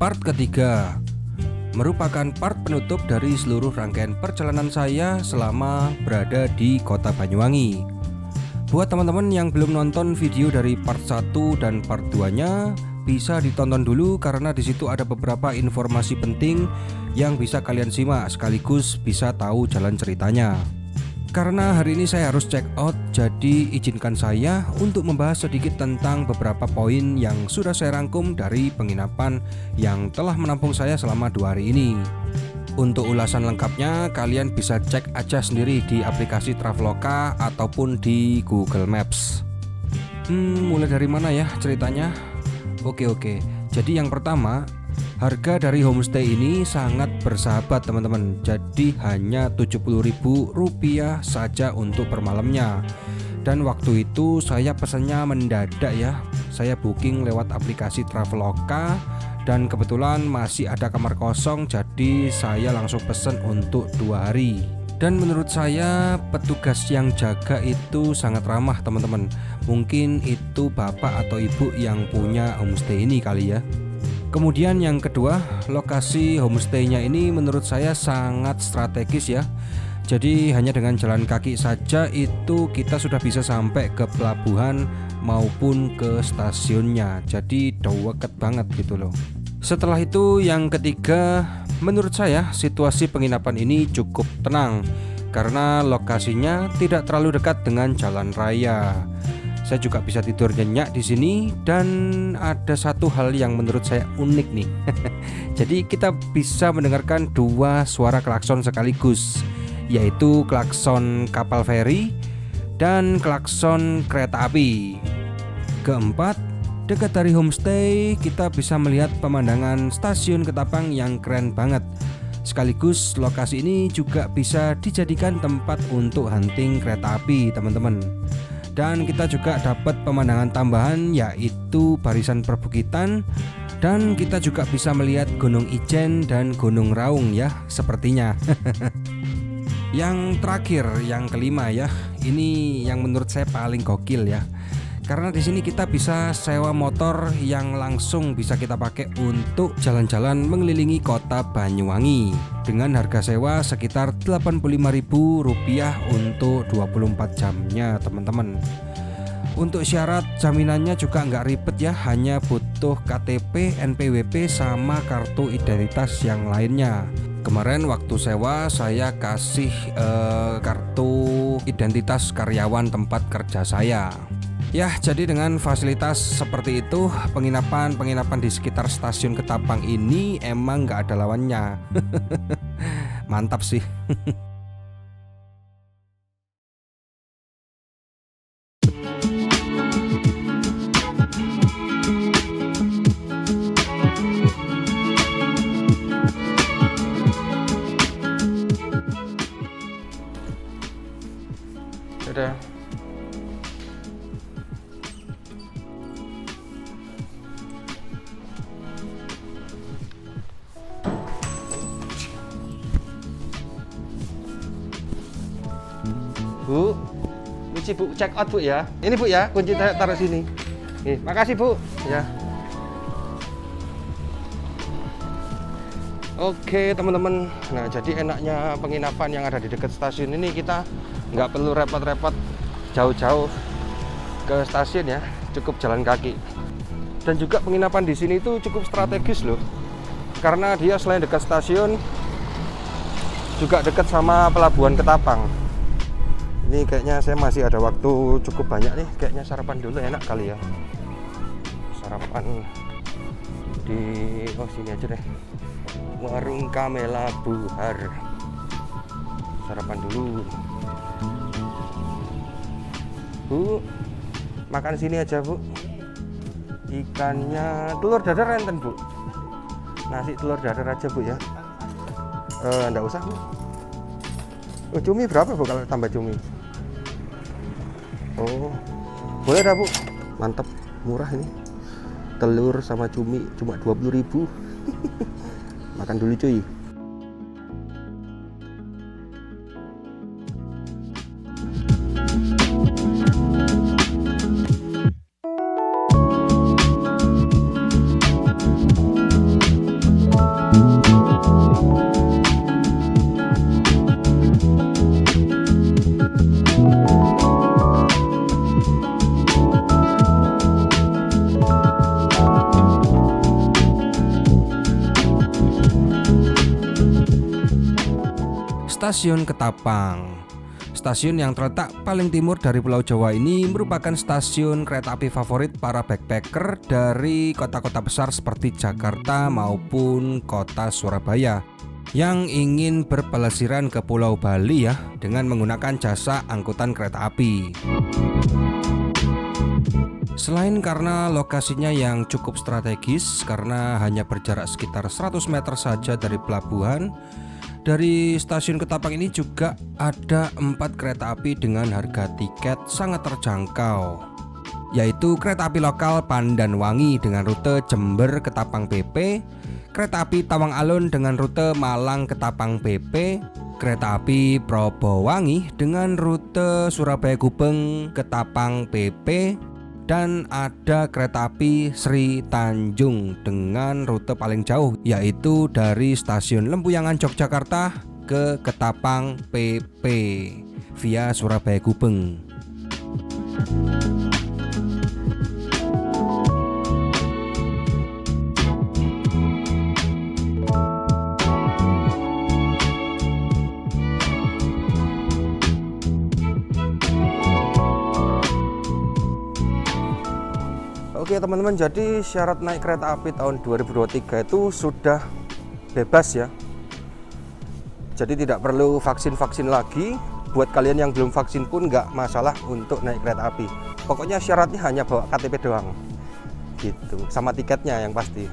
Part ketiga merupakan part penutup dari seluruh rangkaian perjalanan saya selama berada di kota Banyuwangi. Buat teman-teman yang belum nonton video dari part 1 dan part 2-nya, bisa ditonton dulu karena di situ ada beberapa informasi penting yang bisa kalian simak sekaligus bisa tahu jalan ceritanya. Karena hari ini saya harus check out, jadi izinkan saya untuk membahas sedikit tentang beberapa poin yang sudah saya rangkum dari penginapan yang telah menampung saya selama 2 hari ini. Untuk ulasan lengkapnya kalian bisa cek aja sendiri di aplikasi Traveloka ataupun di Google Maps. Mulai dari mana ya ceritanya? Oke. Jadi yang pertama, harga dari homestay ini sangat bersahabat teman-teman. Jadi hanya Rp70.000 saja untuk per malamnya. Dan waktu itu saya pesannya mendadak ya. Saya booking lewat aplikasi Traveloka dan kebetulan masih ada kamar kosong, jadi saya langsung pesen untuk 2 hari. Dan menurut saya petugas yang jaga itu sangat ramah teman-teman. Mungkin itu bapak atau ibu yang punya homestay ini kali ya. Kemudian yang kedua, lokasi homestaynya ini menurut saya sangat strategis ya. Jadi hanya dengan jalan kaki saja itu kita sudah bisa sampai ke pelabuhan maupun ke stasiunnya. Jadi deket banget gitu loh. Setelah itu yang ketiga, menurut saya situasi penginapan ini cukup tenang karena lokasinya tidak terlalu dekat dengan jalan raya. Saya juga bisa tidur nyenyak di sini dan ada satu hal yang menurut saya unik nih. Jadi kita bisa mendengarkan 2 suara klakson sekaligus, yaitu klakson kapal feri dan klakson kereta api. Keempat, dekat dari homestay kita bisa melihat pemandangan stasiun Ketapang yang keren banget. Sekaligus lokasi ini juga bisa dijadikan tempat untuk hunting kereta api teman-teman. Dan kita juga dapat pemandangan tambahan yaitu barisan perbukitan. Dan kita juga bisa melihat Gunung Ijen dan Gunung Raung ya sepertinya. Yang terakhir, yang kelima ya, ini yang menurut saya paling gokil ya. Karena di sini kita bisa sewa motor yang langsung bisa kita pakai untuk jalan-jalan mengelilingi kota Banyuwangi dengan harga sewa sekitar Rp85.000 untuk 24 jamnya teman-teman. Untuk syarat jaminannya juga nggak ribet ya, hanya butuh KTP, NPWP sama kartu identitas yang lainnya. Kemarin waktu sewa saya kasih kartu identitas karyawan tempat kerja saya. Ya, jadi dengan fasilitas seperti itu, penginapan di sekitar stasiun Ketapang ini emang nggak ada lawannya. Mantap sih. Dadah. Bu, kunci Bu, check out Bu ya. Ini Bu ya, kunci taruh sini. Nih, makasih Bu. Ya. Oke teman-teman. Nah jadi enaknya penginapan yang ada di dekat stasiun ini, kita nggak perlu repot-repot jauh-jauh ke stasiun ya, cukup jalan kaki. Dan juga penginapan di sini itu cukup strategis loh, karena dia selain dekat stasiun juga dekat sama pelabuhan Ketapang. Ini kayaknya saya masih ada waktu cukup banyak nih, kayaknya sarapan dulu enak kali ya. Sarapan di sini aja deh, Warung Kamela Buhar. Sarapan dulu. Bu, makan sini aja Bu. Ikannya telur dadar enten Bu. Nasi telur dadar aja Bu ya. Enggak usah Bu. Oh, cumi berapa Bu kalau tambah cumi? Oh, boleh dah Bu. Mantap, murah ini. Telur sama cumi cuma 20.000. Makan dulu cuy. Stasiun Ketapang. Stasiun yang terletak paling timur dari Pulau Jawa ini merupakan stasiun kereta api favorit para backpacker dari kota-kota besar seperti Jakarta maupun kota Surabaya yang ingin berpelesiran ke Pulau Bali ya dengan menggunakan jasa angkutan kereta api. Selain karena lokasinya yang cukup strategis karena hanya berjarak sekitar 100 meter saja dari pelabuhan, dari stasiun Ketapang ini juga ada 4 kereta api dengan harga tiket sangat terjangkau, yaitu kereta api lokal Pandanwangi dengan rute Jember Ketapang PP, kereta api Tawang Alun dengan rute Malang Ketapang PP, kereta api Probowangi dengan rute Surabaya Gubeng Ketapang PP, dan ada kereta api Sri Tanjung dengan rute paling jauh yaitu dari stasiun Lempuyangan Yogyakarta ke Ketapang PP via Surabaya Gubeng. Oke teman-teman, jadi syarat naik kereta api tahun 2023 itu sudah bebas ya. Jadi tidak perlu vaksin-vaksin lagi. Buat kalian yang belum vaksin pun nggak masalah untuk naik kereta api. Pokoknya syaratnya hanya bawa KTP doang gitu, sama tiketnya yang pasti.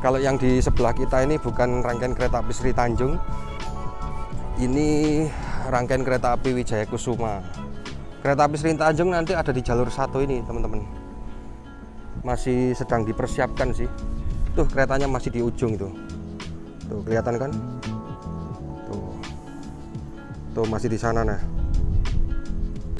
Kalau yang di sebelah kita ini bukan rangkaian kereta api Sri Tanjung, ini rangkaian kereta api Wijaya Kusuma. Kereta api Sri Tanjung nanti ada di jalur 1 ini teman-teman. Masih sedang dipersiapkan sih. Tuh keretanya masih di ujung itu. Tuh kelihatan kan? Tuh masih di sana nah.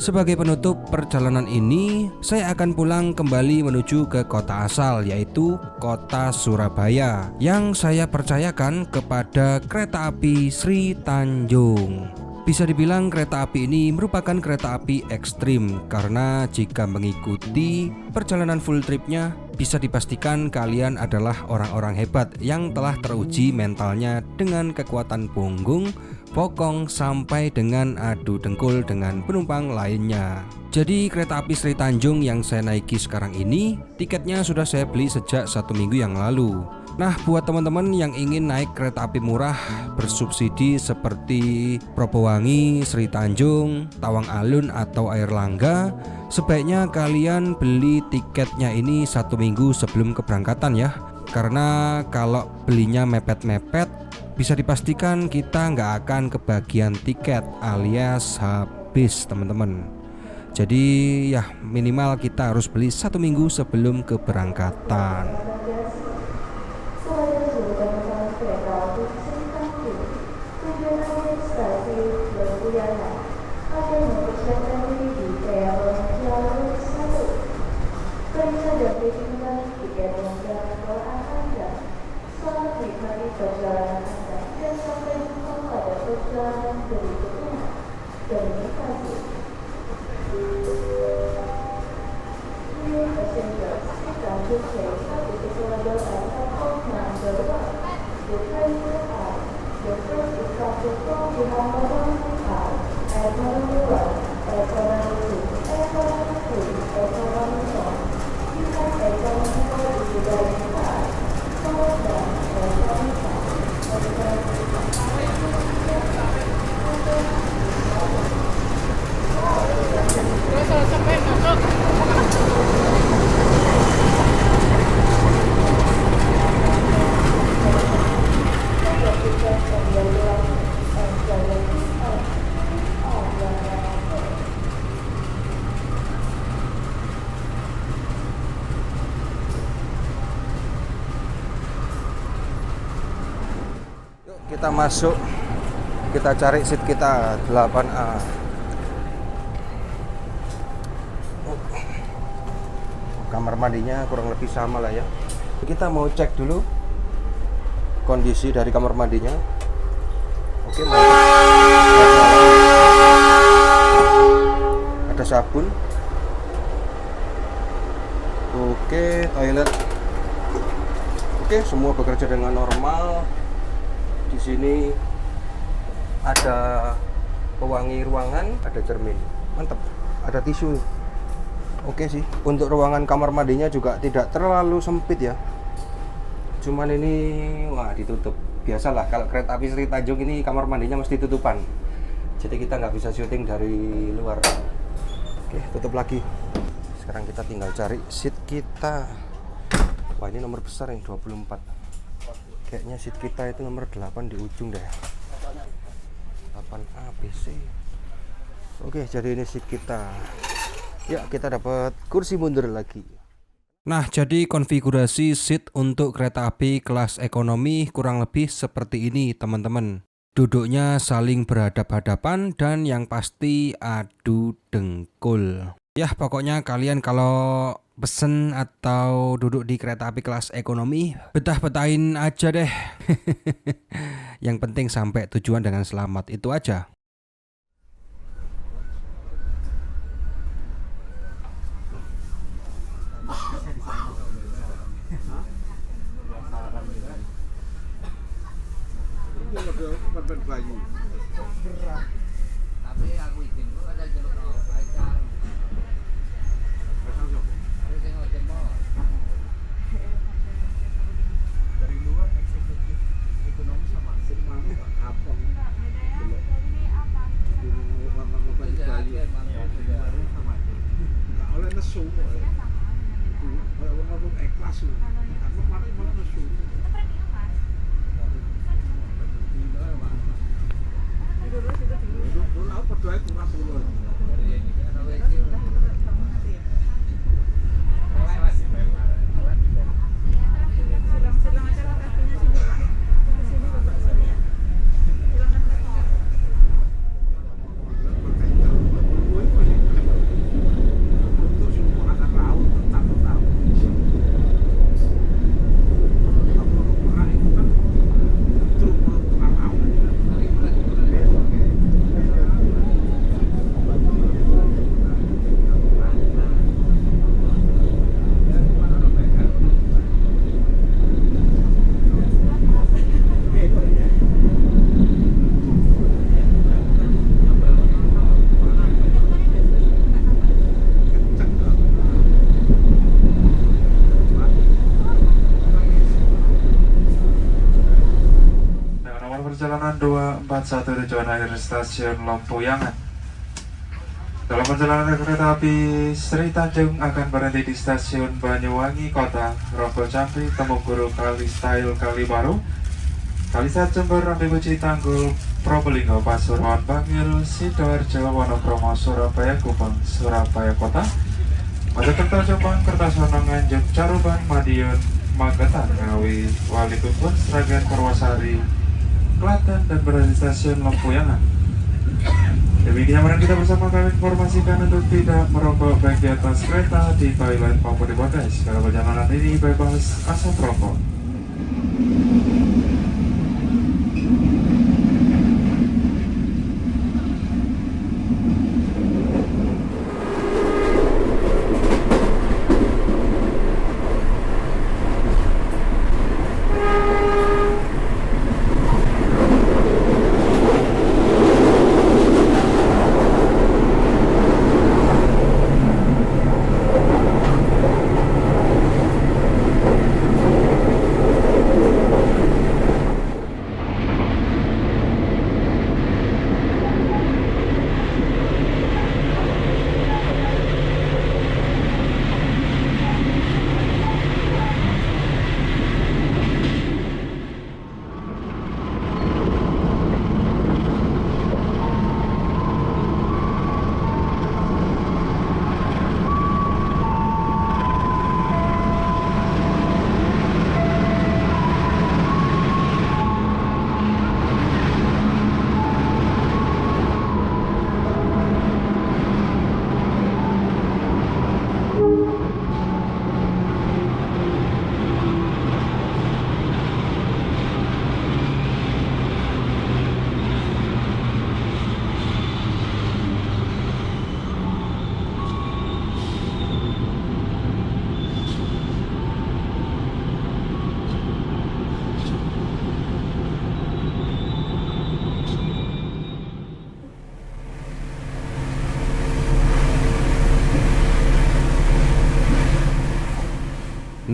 Sebagai penutup perjalanan ini, saya akan pulang kembali menuju ke kota asal yaitu kota Surabaya yang saya percayakan kepada kereta api Sri Tanjung. Bisa dibilang kereta api ini merupakan kereta api ekstrim karena jika mengikuti perjalanan full tripnya bisa dipastikan kalian adalah orang-orang hebat yang telah teruji mentalnya dengan kekuatan punggung, bokong sampai dengan adu dengkul dengan penumpang lainnya. Jadi kereta api Sri Tanjung yang saya naiki sekarang ini tiketnya sudah saya beli sejak 1 minggu yang lalu. Nah, buat teman-teman yang ingin naik kereta api murah bersubsidi seperti Probowangi, Sri Tanjung, Tawang Alun atau Air Langga, sebaiknya kalian beli tiketnya ini 1 minggu sebelum keberangkatan ya. Karena kalau belinya mepet-mepet, bisa dipastikan kita nggak akan kebagian tiket alias habis teman-teman. Jadi ya minimal kita harus beli 1 minggu sebelum keberangkatan. Kita masuk, kita cari seat kita 8A. Kamar mandinya kurang lebih sama lah ya. Kita mau cek dulu kondisi dari kamar mandinya. Oke, ada sabun. Oke, toilet. Oke, semua bekerja dengan normal. Di Di sini ada pewangi ruangan, ada cermin, mantap. Ada tisu. Oke sih. Untuk ruangan kamar mandinya juga tidak terlalu sempit ya. Cuman ini wah ditutup. Biasalah kalau kereta api Sri Tanjung ini kamar mandinya mesti tutupan. Jadi kita nggak bisa syuting dari luar. Oke, tutup lagi. Sekarang kita tinggal cari seat kita. Wah, ini nomor besar yang 24. Kayaknya seat kita itu nomor 8 di ujung deh. 8A BC. Oke, jadi ini seat kita. Ya, kita dapat kursi mundur lagi. Nah, jadi konfigurasi seat untuk kereta api kelas ekonomi kurang lebih seperti ini, teman-teman. Duduknya saling berhadap-hadapan dan yang pasti adu dengkul. Ya, pokoknya kalian kalau pesen atau duduk di kereta api kelas ekonomi, betah-betahin aja deh. Yang penting sampai tujuan dengan selamat, itu aja. Tapi aku izin kok ada jeluk no pacar. Terus yang ngoceh mau. Dari luar eksekutif ekonomi sama semuanya apa? Oleh nesu, kalau ikhlas, aku malah nesu. Perjalanan 241 tujuan akhir stasiun Lompoyangan. Dalam perjalanan kereta api Sri Tanjung akan berhenti di stasiun Banyuwangi Kota, Rogo Jambi, Temuguru, Kali Style, Kali Baru, Kalisat Jember, Rambibuci, Tanggul, Probolinggo, Pasuruan, Bangil, Sidoarjo, Wonokromo, Surabaya, Kupang, Surabaya Kota, Mojokerto, Jombang, Kertosono, Nganjuk, Caruban, Madiun, Magetan, Ngawi, Walikubun, Sragen, Purwosari, Klaten, dan berada di stasiun Lompoyangan. Demi kenyamanan kita bersama, kami informasikan untuk tidak merokok baik di atas kereta, di toilet maupun di bagasi. Kalau perjalanan ini bebas asap rokok.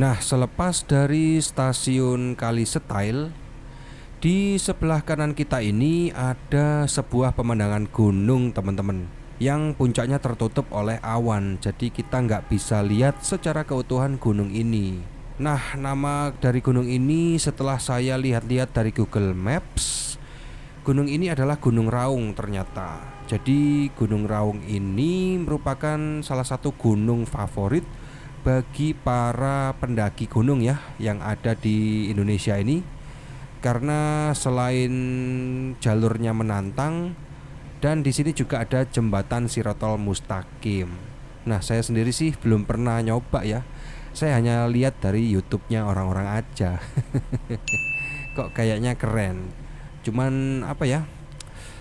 Nah, selepas dari stasiun Kali Setail, di sebelah kanan kita ini ada sebuah pemandangan gunung teman-teman, yang puncaknya tertutup oleh awan, jadi kita nggak bisa lihat secara keutuhan gunung ini. Nah, nama dari gunung ini setelah saya lihat-lihat dari Google Maps, gunung ini adalah Gunung Raung ternyata. Jadi Gunung Raung ini merupakan salah satu gunung favorit bagi para pendaki gunung ya yang ada di Indonesia ini, karena selain jalurnya menantang, dan di sini juga ada jembatan Sirotol Mustaqim. Nah, saya sendiri sih belum pernah nyoba ya. Saya hanya lihat dari YouTube-nya orang-orang aja. Kok kayaknya keren. Cuman apa ya?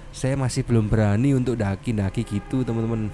Saya masih belum berani untuk daki-daki gitu, teman-teman.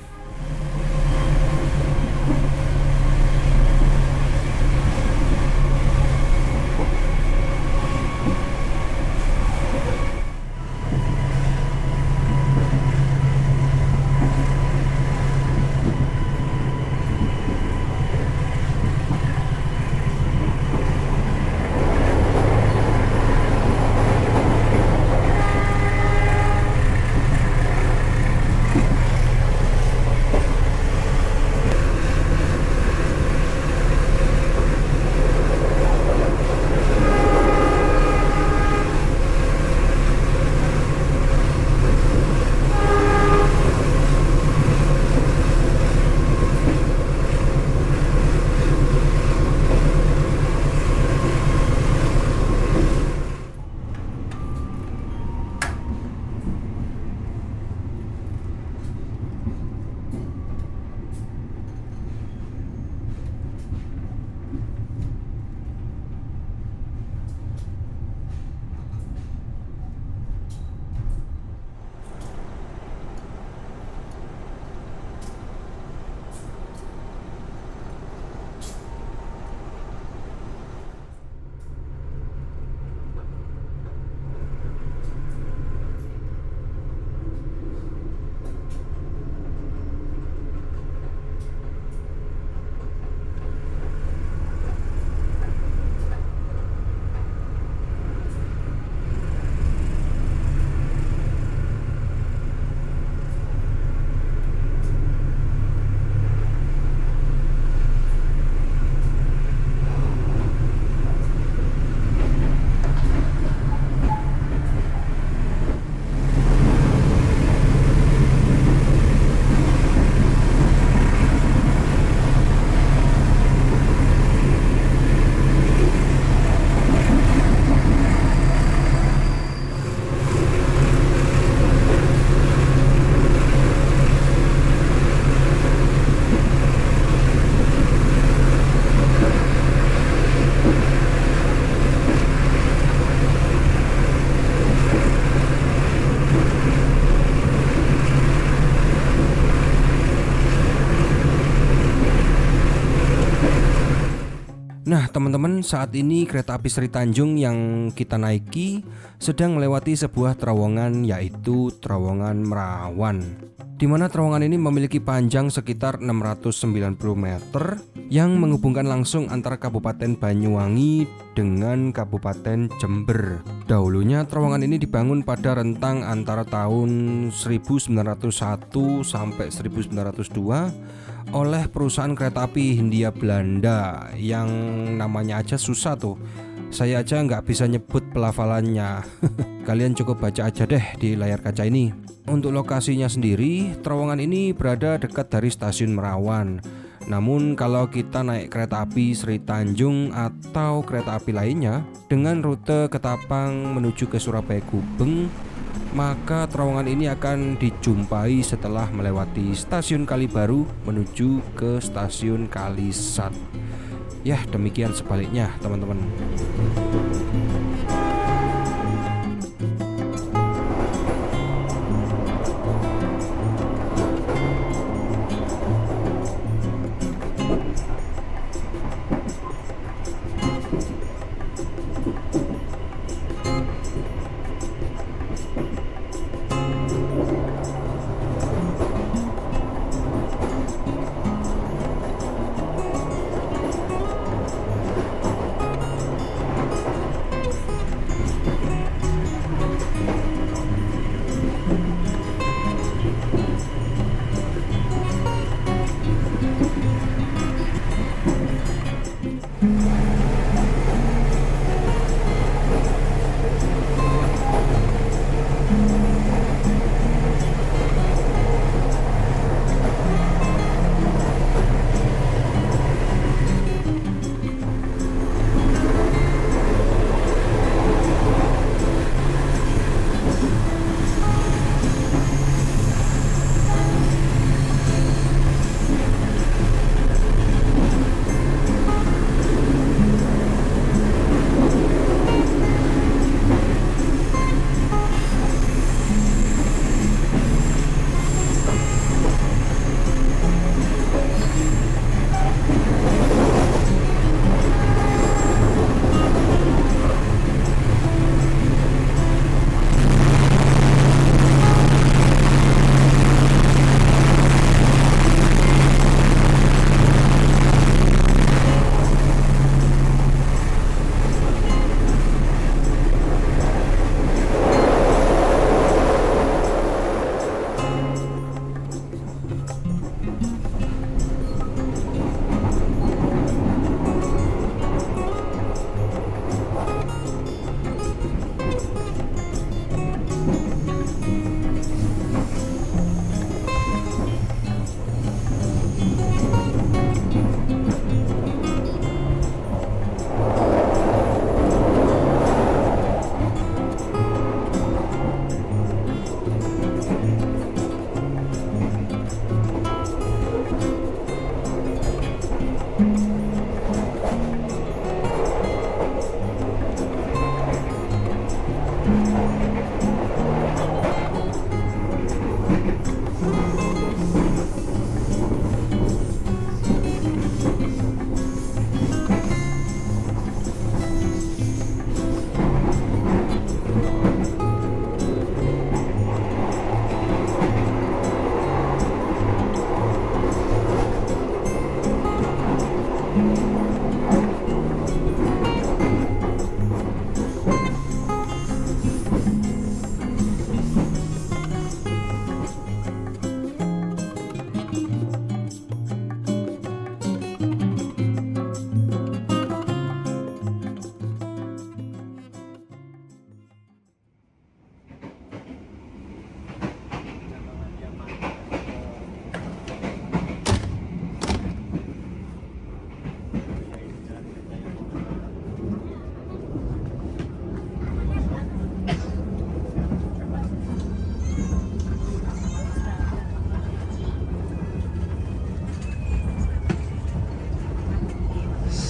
Nah teman-teman, saat ini kereta api Sri Tanjung yang kita naiki sedang melewati sebuah terowongan, yaitu terowongan Merawan, di mana terowongan ini memiliki panjang sekitar 690 meter yang menghubungkan langsung antara Kabupaten Banyuwangi dengan Kabupaten Jember. Dahulunya terowongan ini dibangun pada rentang antara tahun 1901 sampai 1902 oleh perusahaan kereta api Hindia Belanda yang namanya aja susah tuh. Saya aja nggak bisa nyebut pelafalannya. Kalian cukup baca aja deh di layar kaca ini. Untuk lokasinya sendiri, terowongan ini berada dekat dari stasiun Merawan. Namun kalau kita naik kereta api Sri Tanjung atau kereta api lainnya dengan rute Ketapang menuju ke Surabaya Gubeng, maka terowongan ini akan dijumpai setelah melewati stasiun Kalibaru menuju ke stasiun Kalisat. Ya, demikian sebaliknya, teman-teman.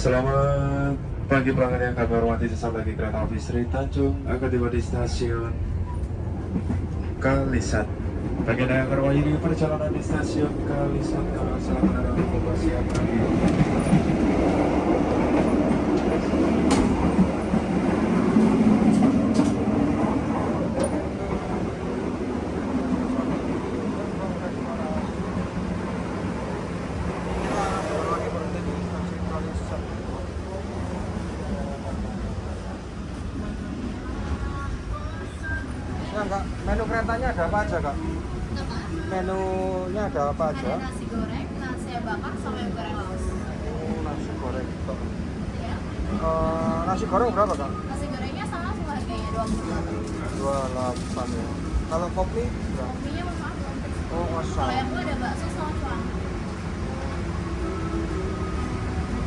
Selamat pagi pelanggan yang kami hormati, sesaat lagi kereta api Sri Tanjung akan tiba di stasiun Kalisat. Bagi Anda yang akan menghadiri perjalanan di stasiun Kalisat, selamat datang di siap pagi. Ya Kak, menu keretanya ada apa aja Kak? Menunya ada apa aja? Ada nasi goreng, nasi bakar, sama yang goreng laos. Oh, nasi goreng. Ya. Nasi goreng berapa Kak? Nasi gorengnya sama langsung harganya 28 ya. Kalau kopi berapa? Kopinya maaf belum fix. Oh, Kalau masal. yang gue ada bakso sama cuan.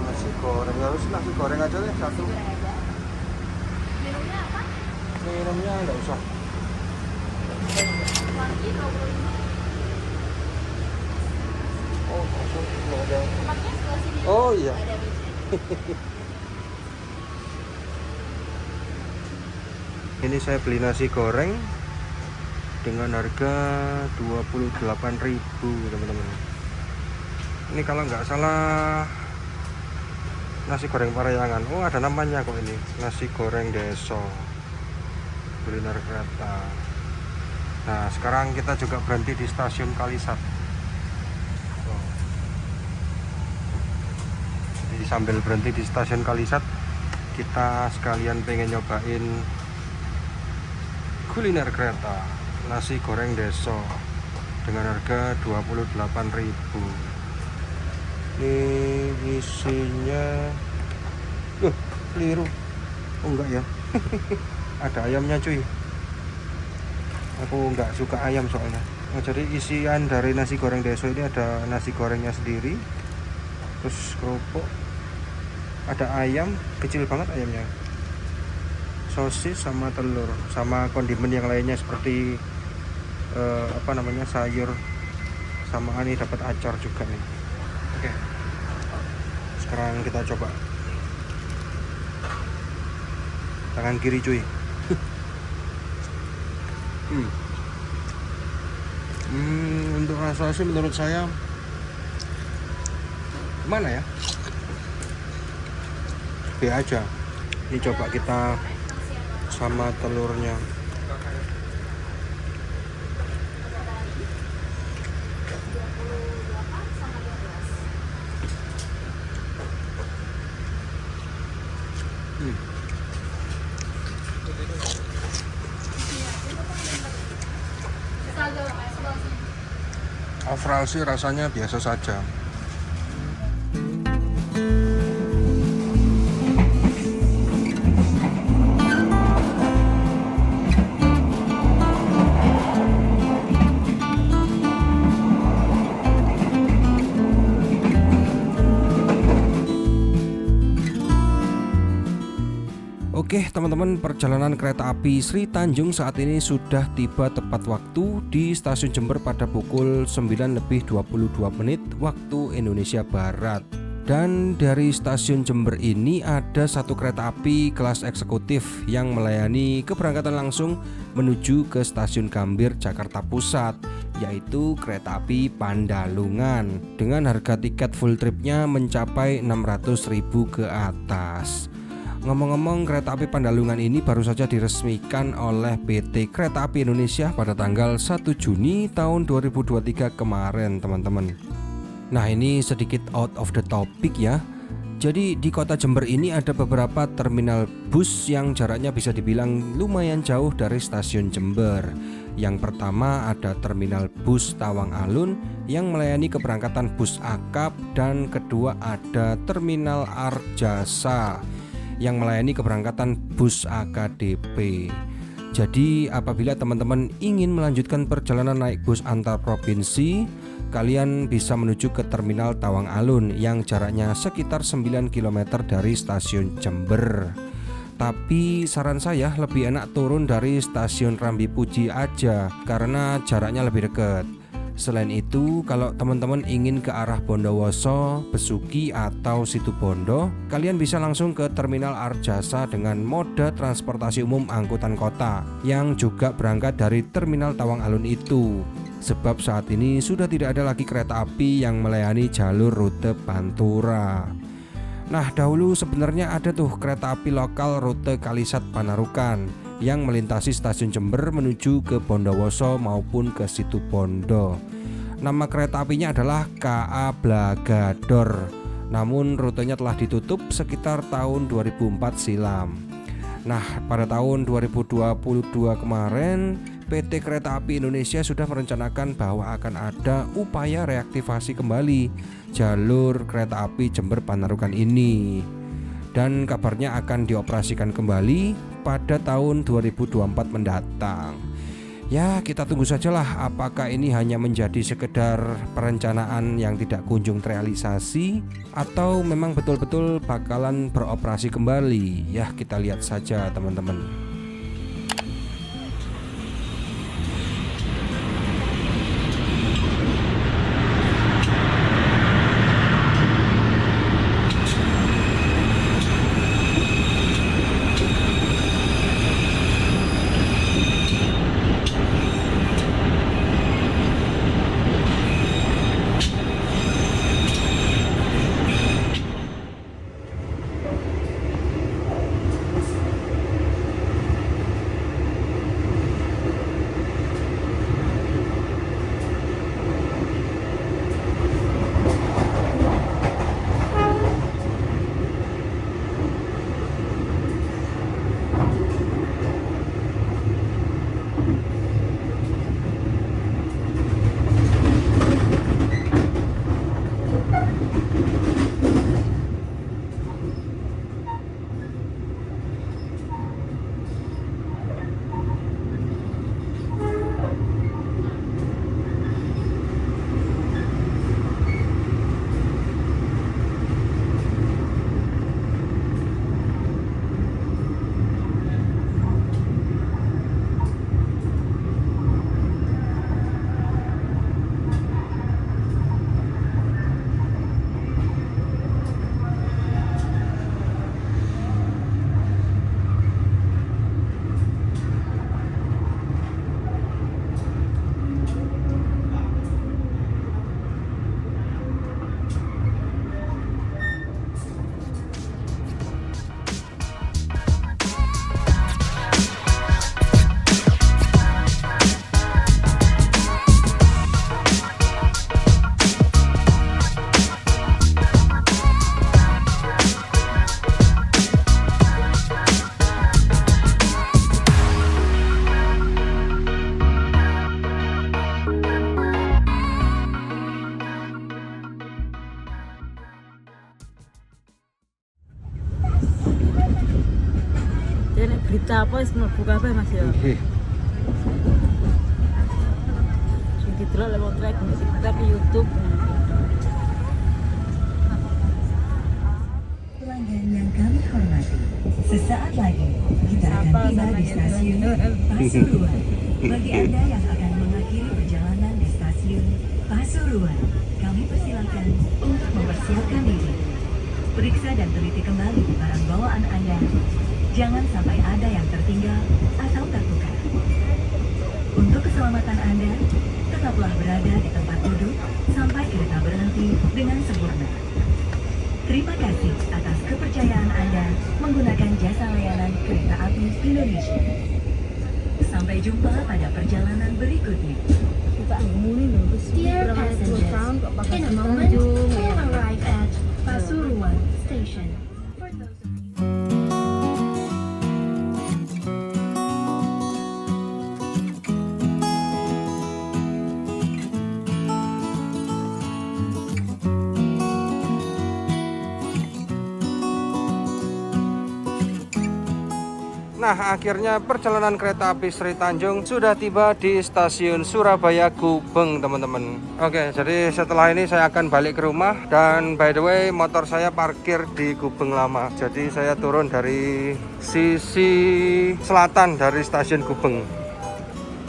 Nasi goreng, harus nasi goreng aja deh Nasi satu. goreng aja. Minumnya apa? Minumnya nggak usah. Lagi 25. Oh, nggak ada. Tempatnya sebelah sini. Oh iya. Ada meja. Ini saya beli nasi goreng dengan harga 28.000 teman-teman. Ini kalau nggak salah nasi goreng Parahyangan. Oh, ada namanya kok ini, nasi goreng Deso kuliner kereta. Nah, sekarang kita juga berhenti di stasiun Kalisat. Oh. Jadi sambil berhenti di stasiun Kalisat, kita sekalian pengen nyobain kuliner kereta, nasi goreng Deso dengan harga 28.000. Ini isinya keliru. Oh enggak ya. Ada ayamnya cuy. Aku nggak suka ayam soalnya. Oh, jadi isian dari nasi goreng Deso ini ada nasi gorengnya sendiri, terus kerupuk, ada ayam kecil banget ayamnya, sosis sama telur, sama kondimen yang lainnya seperti sayur, sama ini dapat acar juga nih. Oke, sekarang kita coba tangan kiri cuy. Untuk rasa sih menurut saya mana ya? B aja. Ini coba kita sama telurnya. Overall sih rasanya biasa saja. Oke teman-teman, perjalanan kereta api Sri Tanjung saat ini sudah tiba tepat waktu di stasiun Jember pada pukul 9:22 waktu Indonesia Barat. Dan dari stasiun Jember ini ada satu kereta api kelas eksekutif yang melayani keberangkatan langsung menuju ke stasiun Gambir, Jakarta Pusat, yaitu kereta api Pandalungan dengan harga tiket full tripnya mencapai 600.000 ke atas. Ngomong-ngomong, kereta api Pandalungan ini baru saja diresmikan oleh PT Kereta Api Indonesia pada tanggal 1 Juni tahun 2023 kemarin teman-teman. Nah, ini sedikit out of the topic ya. Jadi di kota Jember ini ada beberapa terminal bus yang jaraknya bisa dibilang lumayan jauh dari stasiun Jember. Yang pertama ada terminal bus Tawang Alun yang melayani keberangkatan bus akap, dan kedua ada terminal Arjasa yang melayani keberangkatan bus AKDP. Jadi apabila teman-teman ingin melanjutkan perjalanan naik bus antar provinsi, kalian bisa menuju ke terminal Tawang Alun yang jaraknya sekitar 9 km dari stasiun Jember. Tapi saran saya lebih enak turun dari stasiun Rambi Puji aja karena jaraknya lebih dekat. Selain itu, kalau teman-teman ingin ke arah Bondowoso, Besuki atau Situbondo, kalian bisa langsung ke Terminal Arjasa dengan moda transportasi umum angkutan kota yang juga berangkat dari Terminal Tawang Alun itu. Sebab saat ini sudah tidak ada lagi kereta api yang melayani jalur rute Pantura. Nah, dahulu sebenarnya ada tuh kereta api lokal rute Kalisat Panarukan yang melintasi stasiun Jember menuju ke Bondowoso maupun ke Situbondo. Nama kereta apinya adalah KA Blagador. Namun rutenya telah ditutup sekitar tahun 2004 silam. Nah, pada tahun 2022 kemarin PT Kereta Api Indonesia sudah merencanakan bahwa akan ada upaya reaktivasi kembali jalur kereta api Jember Panarukan ini. Dan kabarnya akan dioperasikan kembali pada tahun 2024 mendatang. Ya, kita tunggu sajalah apakah ini hanya menjadi sekedar perencanaan yang tidak kunjung terrealisasi atau memang betul-betul bakalan beroperasi kembali. Ya, kita lihat saja teman-teman. Berita apa wis mlebu kabeh Mas ya. Sing didelok lewat trek kita ke YouTube. Pelanggan yang kami hormati, sesaat lagi kita akan tiba di stasiun Pasuruan. Bagi Anda yang akan mengakhiri perjalanan di stasiun Pasuruan, kami persilakan untuk mempersiapkan diri. Periksa dan teliti kembali barang bawaan Anda. Jangan sampai ada yang tertinggal atau tertukar. Untuk keselamatan Anda, tetaplah berada di tempat duduk sampai kereta berhenti dengan sempurna. Terima kasih atas kepercayaan Anda menggunakan jasa layanan Kereta Api Indonesia. Sampai jumpa pada perjalanan berikutnya. Dear passengers, in a moment we'll arrive at Pasuruan Station. For those of Nah, akhirnya perjalanan kereta api Sri Tanjung sudah tiba di stasiun Surabaya Gubeng, teman-teman. Oke, jadi setelah ini saya akan balik ke rumah. Dan by the way, motor saya parkir di Gubeng Lama. Jadi saya turun dari sisi selatan dari stasiun Gubeng.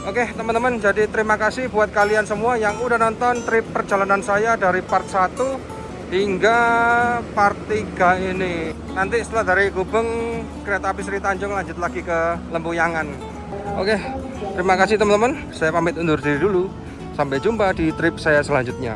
Oke teman-teman, jadi terima kasih buat kalian semua yang udah nonton trip perjalanan saya dari part 1 hingga part 3 ini. Nanti setelah dari Gubeng, kereta api Sri Tanjung lanjut lagi ke Lempuyangan. Oke, terima kasih teman-teman. Saya pamit undur diri dulu. Sampai jumpa di trip saya selanjutnya.